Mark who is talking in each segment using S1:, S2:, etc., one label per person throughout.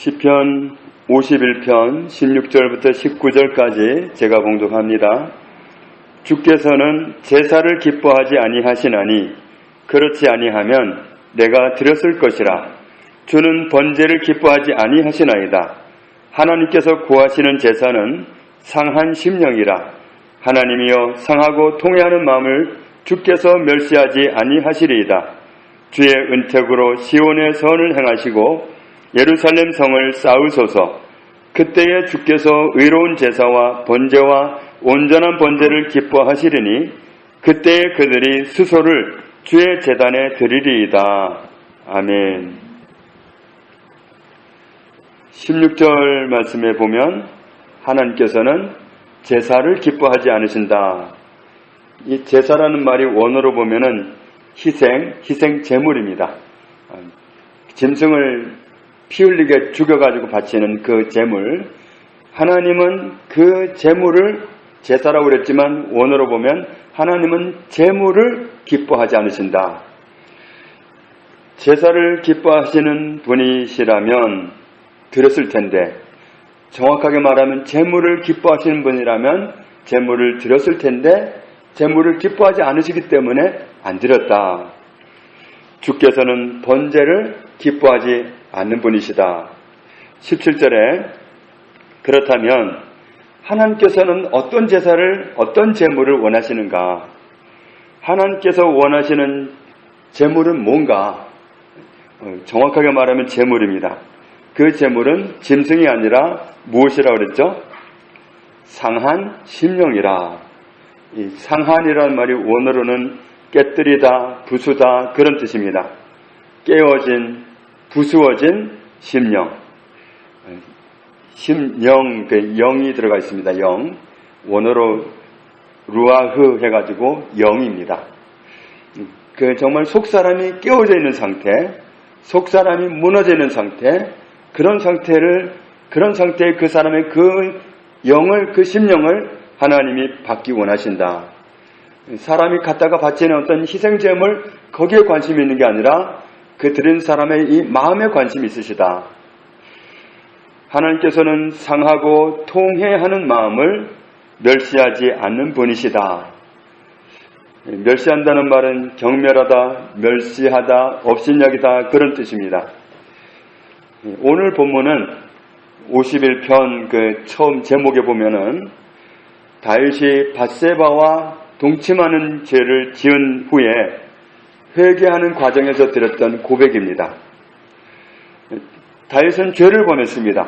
S1: 시편 51편 16절부터 19절까지 제가 봉독합니다. 주께서는 제사를 기뻐하지 아니하시나니 그렇지 아니하면 내가 드렸을 것이라. 주는 번제를 기뻐하지 아니하시나이다. 하나님께서 구하시는 제사는 상한 심령이라. 하나님이여 상하고 통회하는 마음을 주께서 멸시하지 아니하시리이다. 주의 은택으로 시온의 선을 행하시고 예루살렘 성을 쌓으소서. 그때에 주께서 의로운 제사와 번제와 온전한 번제를 기뻐하시리니 그때에 그들이 수소를 주의 제단에 드리리이다. 아멘. 16절 말씀에 보면 하나님께서는 제사를 기뻐하지 않으신다. 이 제사라는 말이 원어로 보면은 희생 제물입니다. 짐승을 피 흘리게 죽여가지고 바치는 그 제물, 하나님은 그 제물을 제사라고 그랬지만 원어로 보면 하나님은 제물을 기뻐하지 않으신다. 제사를 기뻐하시는 분이시라면 드렸을 텐데, 정확하게 말하면 제물을 기뻐하시는 분이라면 제물을 드렸을 텐데 제물을 기뻐하지 않으시기 때문에 안 드렸다. 주께서는 번제를 기뻐하지 않는 분이시다. 17절에 그렇다면 하나님께서는 어떤 제사를, 어떤 제물을 원하시는가? 하나님께서 원하시는 제물은 뭔가? 정확하게 말하면 제물입니다. 그 제물은 짐승이 아니라 무엇이라고 그랬죠? 상한 심령이라. 이 상한이라는 말이 원어로는 깨뜨리다, 부수다 그런 뜻입니다. 깨어진, 부수어진 심령. 심령, 영이 들어가 있습니다. 영. 원어로 루아흐 해가지고 영입니다. 정말 속사람이 깨어져 있는 상태, 속사람이 무너져 있는 상태, 그런 상태에 그 사람의 그 영을, 그 심령을 하나님이 받기 원하신다. 사람이 갖다가 바치는 어떤 희생제물, 거기에 관심이 있는 게 아니라 그 드린 사람의 이 마음에 관심이 있으시다. 하나님께서는 상하고 통회하는 마음을 멸시하지 않는 분이시다. 멸시한다는 말은 경멸하다, 멸시하다, 업신여기다 그런 뜻입니다. 오늘 본문은 51편 처음 제목에 보면은 다윗이 밧세바와 동침하는 죄를 지은 후에 회개하는 과정에서 드렸던 고백입니다. 다윗은 죄를 범했습니다.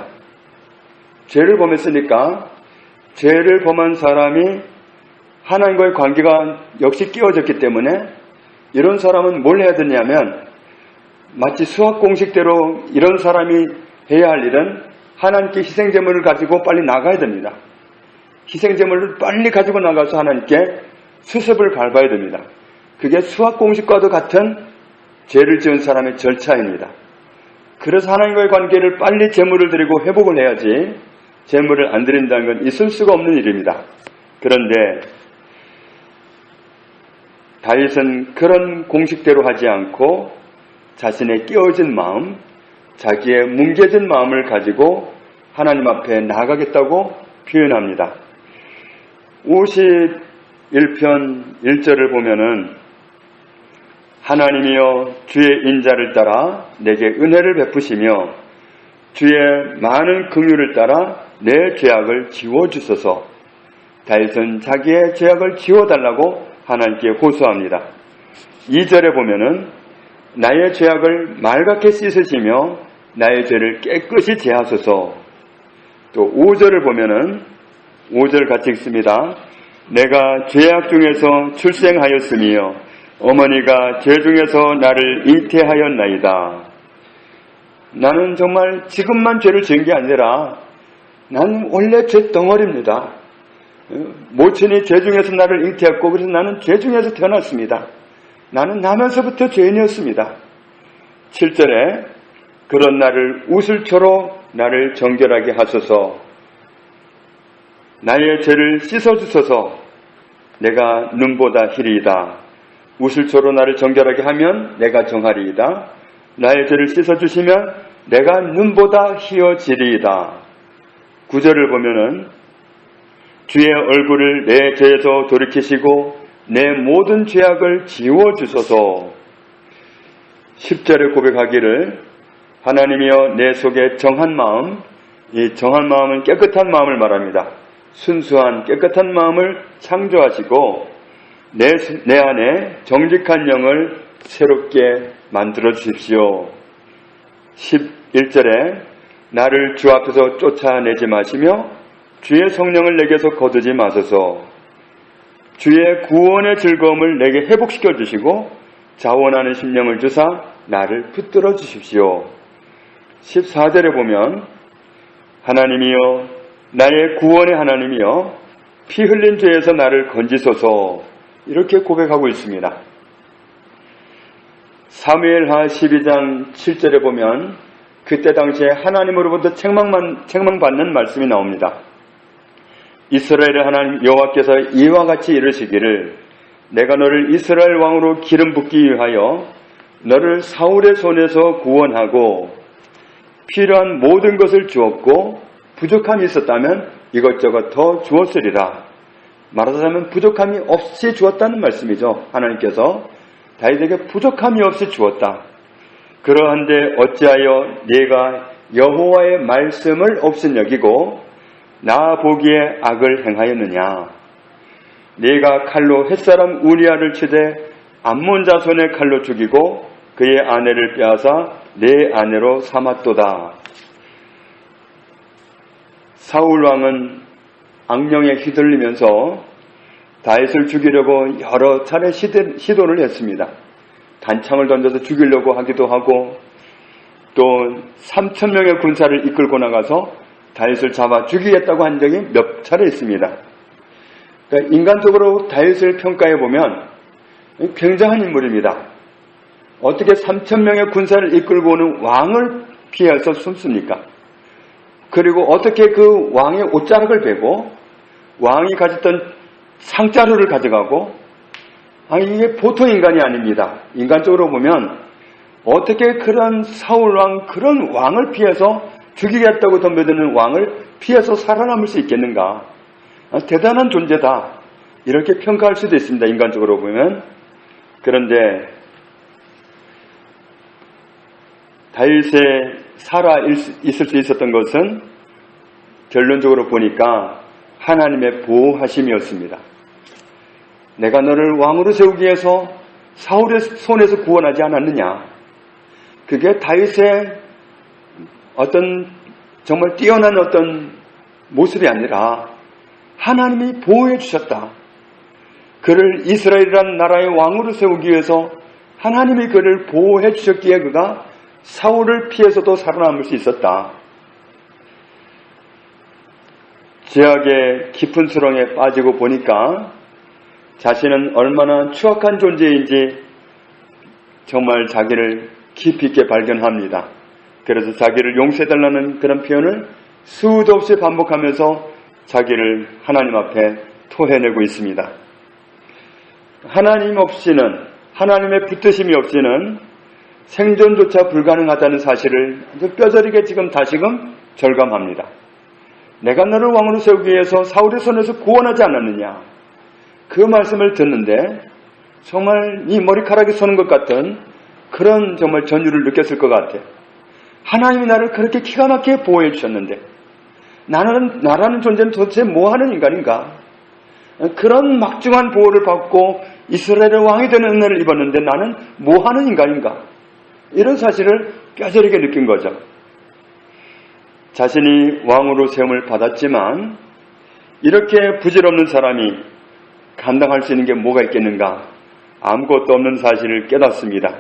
S1: 죄를 범했으니까 죄를 범한 사람이 하나님과의 관계가 역시 끼워졌기 때문에 이런 사람은 뭘 해야 되냐면 마치 수학 공식대로 이런 사람이 해야 할 일은 하나님께 희생제물을 가지고 빨리 나가야 됩니다. 희생제물을 빨리 가지고 나가서 하나님께 수습을 밟아야 됩니다. 그게 수학 공식과도 같은 죄를 지은 사람의 절차입니다. 그래서 하나님과의 관계를 빨리 제물을 드리고 회복을 해야지 제물을 안 드린다는 건 있을 수가 없는 일입니다. 그런데 다윗은 그런 공식대로 하지 않고 자신의 끼어진 마음, 자기의 뭉개진 마음을 가지고 하나님 앞에 나아가겠다고 표현합니다. 51편 1절을 보면은 하나님이여 주의 인자를 따라 내게 은혜를 베푸시며 주의 많은 긍휼을 따라 내 죄악을 지워주소서. 다윗은 자기의 죄악을 지워달라고 하나님께 호소합니다. 2절에 보면은 나의 죄악을 맑게 씻으시며 나의 죄를 깨끗이 제하소서. 또 5절을 보면은 5절 같이 읽습니다. 내가 죄악 중에서 출생하였으며 어머니가 죄 중에서 나를 잉태하였나이다. 나는 정말 지금만 죄를 지은 게 아니라 나는 원래 죄 덩어리입니다. 모친이 죄 중에서 나를 잉태했고 그래서 나는 죄 중에서 태어났습니다. 나는 나면서부터 죄인이었습니다. 7절에 그런 나를 우슬초로 나를 정결하게 하소서. 나의 죄를 씻어주소서. 내가 눈보다 희리이다. 우슬초로 나를 정결하게 하면 내가 정하리이다. 나의 죄를 씻어주시면 내가 눈보다 희어지리이다. 9절을 보면은 주의 얼굴을 내 죄에서 돌이키시고 내 모든 죄악을 지워주소서. 10절에 고백하기를 하나님이여 내 속에 정한 마음, 이 정한 마음은 깨끗한 마음을 말합니다. 순수한 깨끗한 마음을 창조하시고 내 안에 정직한 영을 새롭게 만들어 주십시오. 11절에 나를 주 앞에서 쫓아내지 마시며 주의 성령을 내게서 거두지 마소서. 주의 구원의 즐거움을 내게 회복시켜 주시고 자원하는 심령을 주사 나를 붙들어 주십시오. 14절에 보면 하나님이여 나의 구원의 하나님이여 피 흘린 죄에서 나를 건지소서 이렇게 고백하고 있습니다. 사무엘하 12장 7절에 보면 그때 당시에 하나님으로부터 책망받는 말씀이 나옵니다. 이스라엘의 하나님 여호와께서 이와 같이 이르시기를 내가 너를 이스라엘 왕으로 기름 붓기 위하여 너를 사울의 손에서 구원하고 필요한 모든 것을 주었고 부족함이 있었다면 이것저것 더 주었으리라. 말하자면 부족함이 없이 주었다는 말씀이죠. 하나님께서 다윗에게 부족함이 없이 주었다. 그러한데 어찌하여 네가 여호와의 말씀을 없인 여기고 나 보기에 악을 행하였느냐. 네가 칼로 햇사람 우리아를 치되 암몬 자손의 칼로 죽이고 그의 아내를 빼앗아 내 아내로 삼았도다. 사울 왕은 악령에 휘둘리면서 다윗을 죽이려고 여러 차례 시도를 했습니다. 단창을 던져서 죽이려고 하기도 하고 또 3,000명의 군사를 이끌고 나가서 다윗을 잡아 죽이겠다고 한 적이 몇 차례 있습니다. 그러니까 인간적으로 다윗을 평가해 보면 굉장한 인물입니다. 어떻게 3,000명의 군사를 이끌고 오는 왕을 피해서 숨습니까? 그리고 어떻게 그 왕의 옷자락을 베고 왕이 가졌던 상자루를 가져가고 이게 보통 인간이 아닙니다. 인간적으로 보면 어떻게 그런 사울왕 그런 왕을 피해서 죽이겠다고 덤벼드는 왕을 피해서 살아남을 수 있겠는가. 대단한 존재다 이렇게 평가할 수도 있습니다. 인간적으로 보면. 그런데 다윗에 살아 있을 수 있었던 것은 결론적으로 보니까 하나님의 보호하심이었습니다. 내가 너를 왕으로 세우기 위해서 사울의 손에서 구원하지 않았느냐. 그게 다윗의 어떤 정말 뛰어난 어떤 모습이 아니라 하나님이 보호해 주셨다. 그를 이스라엘이라는 나라의 왕으로 세우기 위해서 하나님이 그를 보호해 주셨기에 그가 사울을 피해서도 살아남을 수 있었다. 죄악의 깊은 수렁에 빠지고 보니까 자신은 얼마나 추악한 존재인지 정말 자기를 깊이 있게 발견합니다. 그래서 자기를 용서해달라는 그런 표현을 수도 없이 반복하면서 자기를 하나님 앞에 토해내고 있습니다. 하나님 없이는, 하나님의 붙드심이 없이는 생존조차 불가능하다는 사실을 아주 뼈저리게 지금 다시금 절감합니다. 내가 너를 왕으로 세우기 위해서 사울의 손에서 구원하지 않았느냐. 그 말씀을 듣는데 정말 이 머리카락이 서는 것 같은 그런 정말 전율을 느꼈을 것 같아요. 하나님이 나를 그렇게 기가 막히게 보호해 주셨는데 나라는 존재는 도대체 뭐하는 인간인가. 그런 막중한 보호를 받고 이스라엘의 왕이 되는 은혜를 입었는데 나는 뭐하는 인간인가. 이런 사실을 뼈저리게 느낀 거죠. 자신이 왕으로 세움을 받았지만 이렇게 부질없는 사람이 감당할 수 있는 게 뭐가 있겠는가. 아무것도 없는 사실을 깨닫습니다.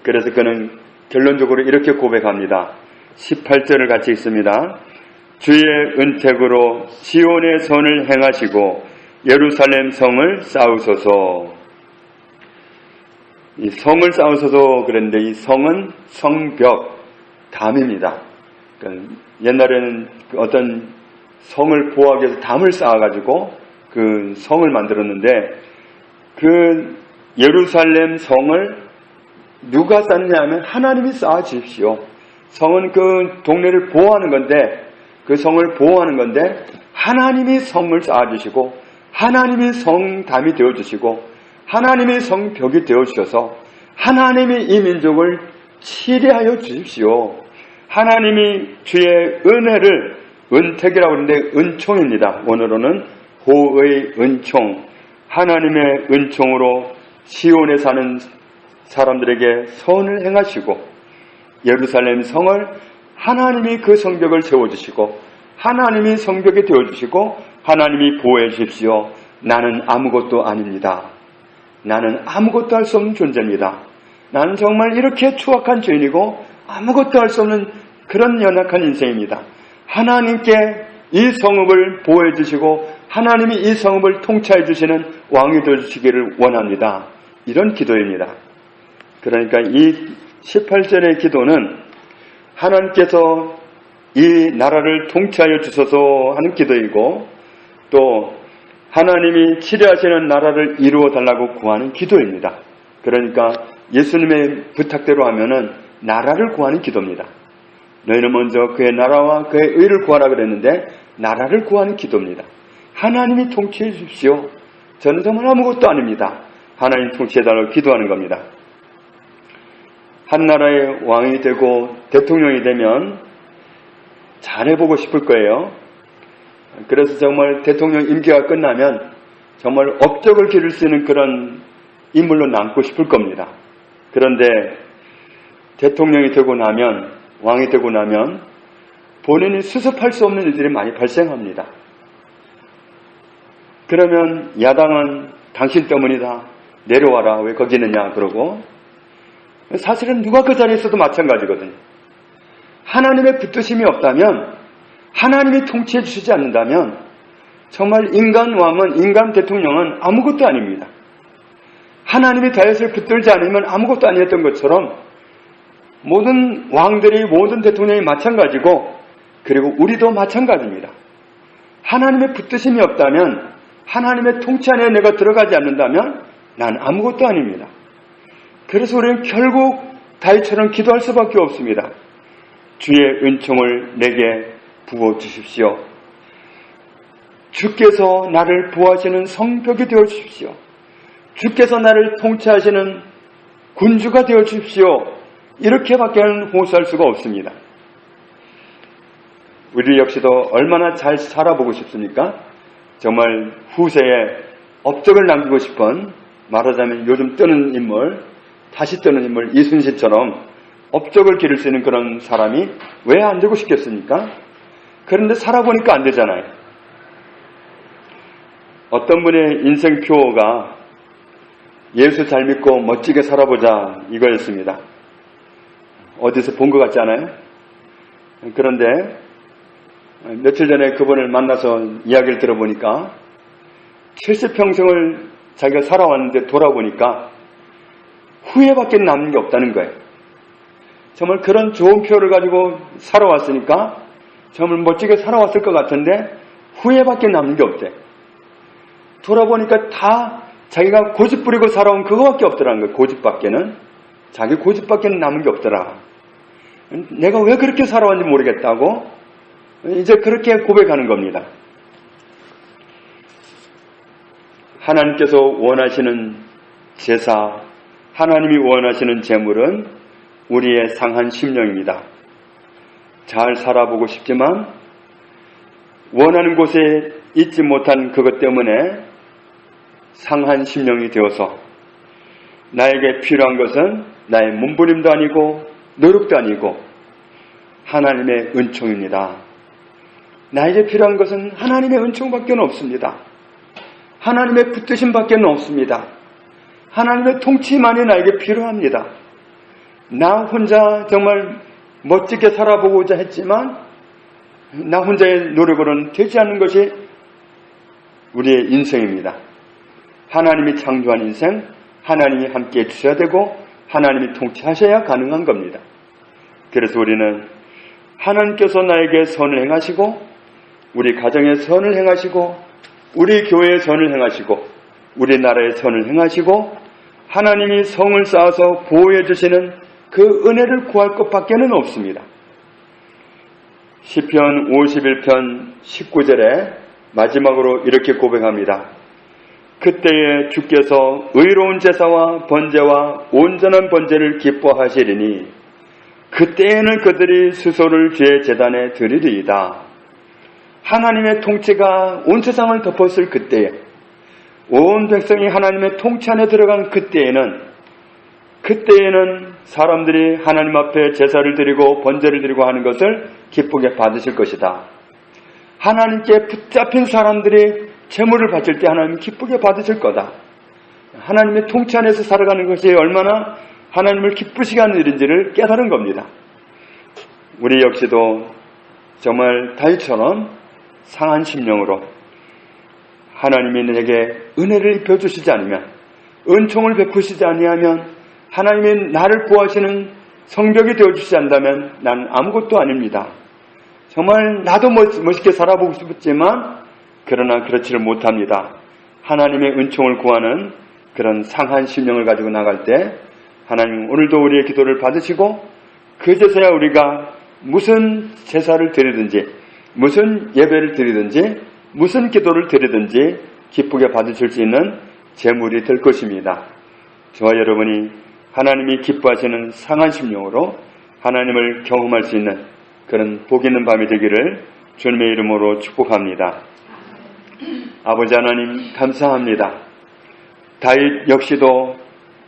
S1: 그래서 그는 결론적으로 이렇게 고백합니다. 18절을 같이 읽습니다. 주의 은택으로 시온의 선을 행하시고 예루살렘 성을 쌓으소서. 이 성을 쌓으소서 그랬는데 이 성은 성벽, 담입니다. 그러니까 옛날에는 어떤 성을 보호하기 위해서 담을 쌓아가지고 그 성을 만들었는데 그 예루살렘 성을 누가 쌓느냐 하면 하나님이 쌓아 주십시오. 성은 그 동네를 보호하는 건데, 그 성을 보호하는 건데, 하나님이 성을 쌓아주시고, 하나님이 성담이 되어주시고, 하나님이 성벽이 되어주셔서, 하나님이 이 민족을 치리하여 주십시오. 하나님이 주의 은혜를, 은택이라고 하는데 은총입니다. 오늘은 호의 은총, 하나님의 은총으로 시온에 사는 사람들에게 선을 행하시고, 예루살렘 성을 하나님이 그 성벽을 세워주시고, 하나님이 성벽이 되어주시고, 하나님이 보호해 주십시오. 나는 아무것도 아닙니다. 나는 아무것도 할 수 없는 존재입니다. 나는 정말 이렇게 추악한 죄인이고 아무것도 할 수 없는 그런 연약한 인생입니다. 하나님께 이 성읍을 보호해 주시고 하나님이 이 성읍을 통치해 주시는 왕이 되어주시기를 원합니다. 이런 기도입니다. 그러니까 이 18절의 기도는 하나님께서 이 나라를 통치하여 주소서 하는 기도이고, 또 하나님이 치료하시는 나라를 이루어 달라고 구하는 기도입니다. 그러니까 예수님의 부탁대로 하면은 나라를 구하는 기도입니다. 너희는 먼저 그의 나라와 그의 의를 구하라 그랬는데 나라를 구하는 기도입니다. 하나님이 통치해 주십시오. 저는 정말 아무것도 아닙니다. 하나님 통치해 달라고 기도하는 겁니다. 한 나라의 왕이 되고 대통령이 되면 잘해보고 싶을 거예요. 그래서 정말 대통령 임기가 끝나면 정말 업적을 기를 수 있는 그런 인물로 남고 싶을 겁니다. 그런데 대통령이 되고 나면, 왕이 되고 나면 본인이 수습할 수 없는 일들이 많이 발생합니다. 그러면 야당은 당신 때문이다, 내려와라, 왜 거기 있느냐 그러고, 사실은 누가 그 자리에 있어도 마찬가지거든요. 하나님의 붙드심이 없다면, 하나님이 통치해 주시지 않는다면 정말 인간 왕은, 인간 대통령은 아무것도 아닙니다. 하나님이 다윗을 붙들지 않으면 아무것도 아니었던 것처럼 모든 왕들이, 모든 대통령이 마찬가지고, 그리고 우리도 마찬가지입니다. 하나님의 붙드심이 없다면, 하나님의 통치 안에 내가 들어가지 않는다면 난 아무것도 아닙니다. 그래서 우리는 결국 다윗처럼 기도할 수밖에 없습니다. 주의 은총을 내게 부어주십시오. 주께서 나를 보호하시는 성벽이 되어주십시오. 주께서 나를 통치하시는 군주가 되어주십시오. 이렇게밖에는 호소할 수가 없습니다. 우리 역시도 얼마나 잘 살아보고 싶습니까? 정말 후세에 업적을 남기고 싶은, 말하자면 요즘 뜨는 인물, 다시 뜨는 인물 이순신처럼 업적을 기를 수 있는 그런 사람이 왜 안 되고 싶겠습니까? 그런데 살아보니까 안 되잖아요. 어떤 분의 인생표가 예수 잘 믿고 멋지게 살아보자 이거였습니다. 어디서 본 것 같지 않아요? 그런데 며칠 전에 그분을 만나서 이야기를 들어보니까 70평생을 자기가 살아왔는데 돌아보니까 후회밖에 남는 게 없다는 거예요. 정말 그런 좋은 표를 가지고 살아왔으니까 정말 멋지게 살아왔을 것 같은데 후회밖에 남는 게 없대. 돌아보니까 다 자기가 고집 부리고 살아온 그거밖에 없더라는 거예요. 고집밖에는. 자기 고집밖에는 남은 게 없더라. 내가 왜 그렇게 살아왔는지 모르겠다고 이제 그렇게 고백하는 겁니다. 하나님께서 원하시는 제사, 하나님이 원하시는 제물은 우리의 상한 심령입니다. 잘 살아보고 싶지만 원하는 곳에 있지 못한 그것 때문에 상한 심령이 되어서 나에게 필요한 것은 나의 몸부림도 아니고 노력도 아니고 하나님의 은총입니다. 나에게 필요한 것은 하나님의 은총밖에 없습니다. 하나님의 붙드심밖에 없습니다. 하나님의 통치만이 나에게 필요합니다. 나 혼자 정말 멋지게 살아보고자 했지만 나 혼자의 노력으로는 되지 않는 것이 우리의 인생입니다. 하나님이 창조한 인생, 하나님이 함께 해주셔야 되고 하나님이 통치하셔야 가능한 겁니다. 그래서 우리는 하나님께서 나에게 선을 행하시고 우리 가정에 선을 행하시고 우리 교회에 선을 행하시고 우리나라에 선을 행하시고 하나님이 성을 쌓아서 보호해 주시는 그 은혜를 구할 것밖에는 없습니다. 시편 51편 19절에 마지막으로 이렇게 고백합니다. 그때에 주께서 의로운 제사와 번제와 온전한 번제를 기뻐하시리니 그때에는 그들이 수소를 주의 제단에 드리리이다. 하나님의 통치가 온 세상을 덮었을 그때에, 온 백성이 하나님의 통치 안에 들어간 그때에는 사람들이 하나님 앞에 제사를 드리고 번제를 드리고 하는 것을 기쁘게 받으실 것이다. 하나님께 붙잡힌 사람들이 제물을 바칠 때 하나님 기쁘게 받으실 거다. 하나님의 통치 안에서 살아가는 것이 얼마나 하나님을 기쁘시게 하는 일인지를 깨달은 겁니다. 우리 역시도 정말 다윗처럼 상한 심령으로 하나님이 내게 은혜를 입혀주시지 않으면, 은총을 베푸시지 아니하면, 하나님이 나를 구하시는 성벽이 되어주시지 않는다면 나는 아무것도 아닙니다. 정말 나도 멋있게 살아보고 싶었지만 그러나 그렇지를 못합니다. 하나님의 은총을 구하는 그런 상한 심령을 가지고 나갈 때 하나님 오늘도 우리의 기도를 받으시고 그제서야 우리가 무슨 제사를 드리든지 무슨 예배를 드리든지 무슨 기도를 드리든지 기쁘게 받으실 수 있는 제물이 될 것입니다. 저와 여러분이 하나님이 기뻐하시는 상한 심령으로 하나님을 경험할 수 있는 그런 복 있는 밤이 되기를 주님의 이름으로 축복합니다. 아버지 하나님 감사합니다. 다윗 역시도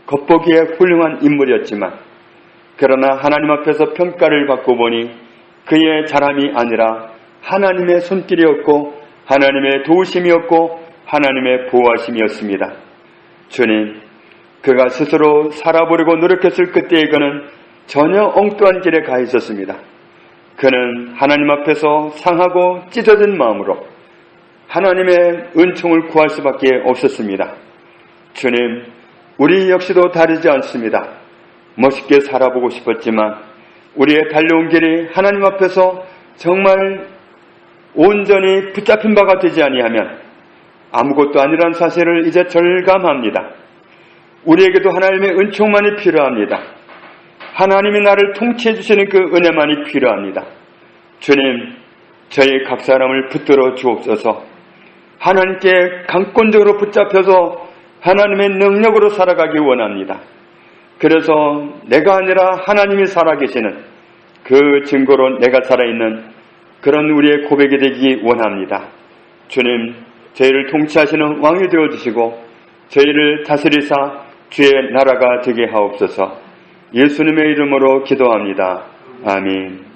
S1: 겉보기에 훌륭한 인물이었지만 그러나 하나님 앞에서 평가를 받고 보니 그의 잘함이 아니라 하나님의 손길이었고 하나님의 도우심이었고 하나님의 보호하심이었습니다. 주님, 그가 스스로 살아보려고 노력했을 그때에 그는 전혀 엉뚱한 길에 가 있었습니다. 그는 하나님 앞에서 상하고 찢어진 마음으로 하나님의 은총을 구할 수밖에 없었습니다. 주님, 우리 역시도 다르지 않습니다. 멋있게 살아보고 싶었지만 우리의 달려온 길이 하나님 앞에서 정말 온전히 붙잡힌 바가 되지 아니하면 아무것도 아니란 사실을 이제 절감합니다. 우리에게도 하나님의 은총만이 필요합니다. 하나님이 나를 통치해 주시는 그 은혜만이 필요합니다. 주님, 저희 각 사람을 붙들어 주옵소서. 하나님께 강권적으로 붙잡혀서 하나님의 능력으로 살아가기 원합니다. 그래서 내가 아니라 하나님이 살아계시는 그 증거로 내가 살아있는 그런 우리의 고백이 되기 원합니다. 주님, 저희를 통치하시는 왕이 되어주시고 저희를 다스리사 주의 나라가 되게 하옵소서. 예수님의 이름으로 기도합니다. 아멘.